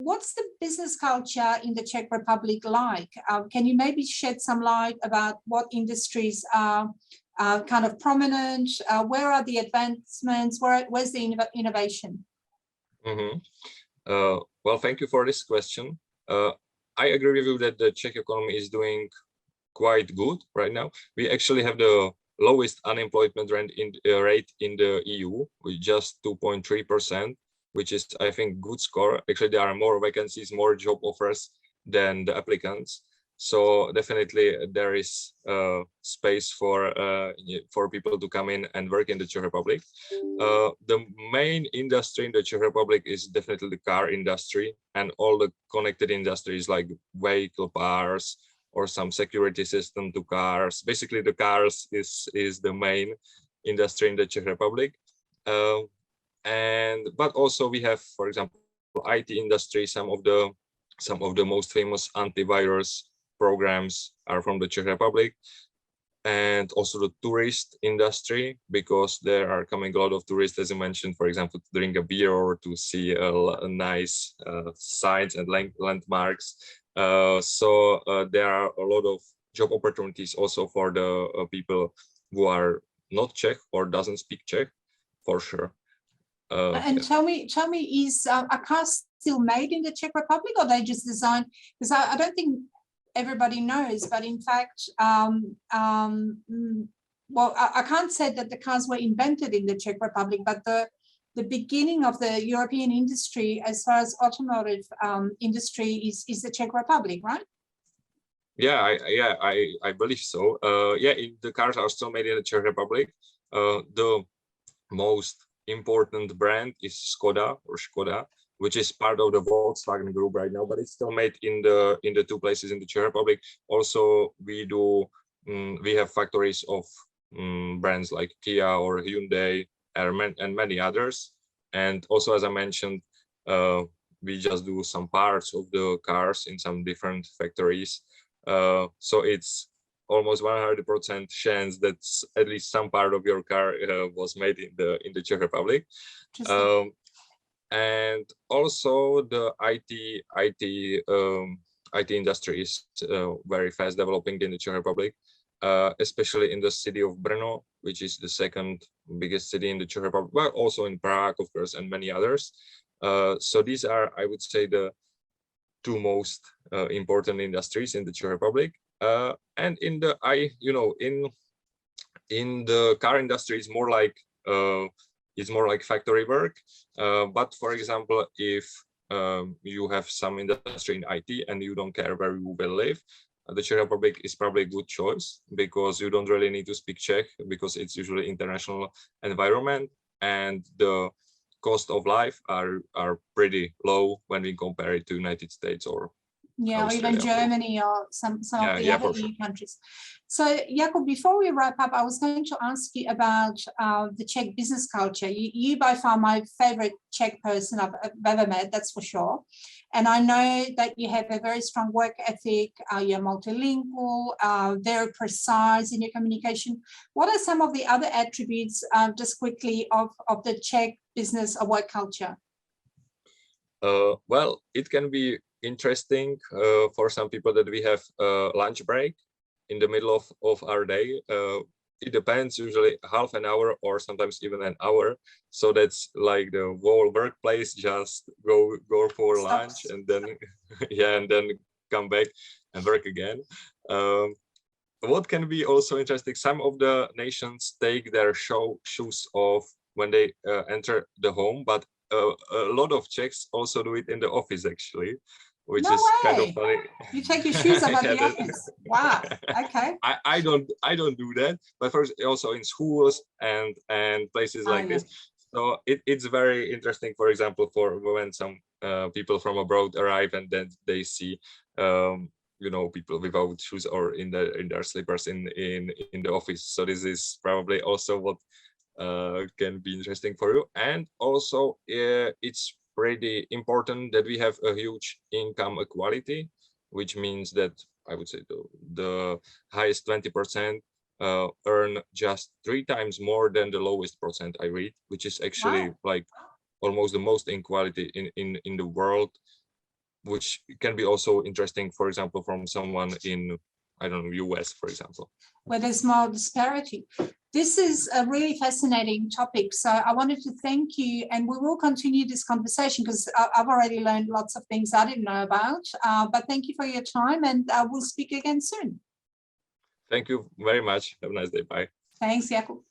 what's the business culture in the Czech Republic like? Can you maybe shed some light about what industries are kind of prominent? Where are the advancements? Where's the innovation? Mm-hmm. Well, thank you for this question. I agree with you that the Czech economy is doing quite good right now. We actually have the lowest unemployment rate in the EU, with just 2.3%, which is, I think, good score. Actually, there are more vacancies, more job offers than the applicants. So definitely there is space for people to come in and work in the Czech Republic. The main industry in the Czech Republic is definitely the car industry and all the connected industries like vehicle parts or some security system to cars. Basically, the cars is the main industry in the Czech Republic. But also we have, for example, IT industry. Some of the most famous antivirus programs are from the Czech Republic, and also the tourist industry, because there are coming a lot of tourists, as you mentioned, for example, to drink a beer or to see a nice sites and landmarks. So there are a lot of job opportunities also for the people who are not Czech or doesn't speak Czech, for sure. And yeah. tell me, is a car still made in the Czech Republic, or they just designed? Because I don't think everybody knows, but in fact, well, I can't say that the cars were invented in the Czech Republic, but the beginning of the European industry, as far as automotive industry, is the Czech Republic, right? Yeah, I believe so. Yeah, the cars are still made in the Czech Republic. The most important brand is Skoda, which is part of the Volkswagen group right now, but it's still made in the two places in the Czech Republic. Also, we have factories of brands like Kia or Hyundai and many others. And also, as I mentioned, we just do some parts of the cars in some different factories. So it's almost 100% chance that at least some part of your car was made in the Czech Republic. And also the IT industry is very fast developing in the Czech Republic, especially in the city of Brno, which is the second biggest city in the Czech Republic, but also in Prague, of course, and many others. So these are, I would say, the two most important industries in the Czech Republic. And in the in the car industry, it's more like factory work. But for example, if you have some industry in IT and you don't care where you will live, the Czech Republic is probably a good choice, because you don't really need to speak Czech, because it's usually international environment, and the cost of life are pretty low when we compare it to United States or or even Germany or some of the other EU countries. So, Jakub, before we wrap up, I was going to ask you about the Czech business culture. You by far my favorite Czech person I've ever met, that's for sure. And I know that you have a very strong work ethic, you're multilingual, very precise in your communication. What are some of the other attributes, just quickly, of the Czech business or work culture? Well, it can be interesting for some people that we have lunch break in the middle of our day. It depends, usually half an hour or sometimes even an hour. So that's like the whole workplace just go for lunch and then and then come back and work again. What can be also interesting, some of the nations take their shoes off when they enter the home, but a lot of Czechs also do it in the office, actually, which is kind of funny. You take your shoes off at the office. Wow. Okay. I don't do that, but first also in schools and places like this. So it's very interesting, for example, for when some people from abroad arrive and then they see people without shoes or in their slippers in the office. So this is probably also what can be interesting for you. And also it's pretty important that we have a huge income equality, which means that I would say the highest 20% earn just 3 times more than the lowest percent I read, which is actually like almost the most inequality in the world. which can be also interesting, for example, from someone in, I don't know, US, for example. Where there's more disparity. This is a really fascinating topic. So I wanted to thank you, and we will continue this conversation because I've already learned lots of things I didn't know about. But thank you for your time, and we'll speak again soon. Thank you very much. Have a nice day. Bye. Thanks, Jakub.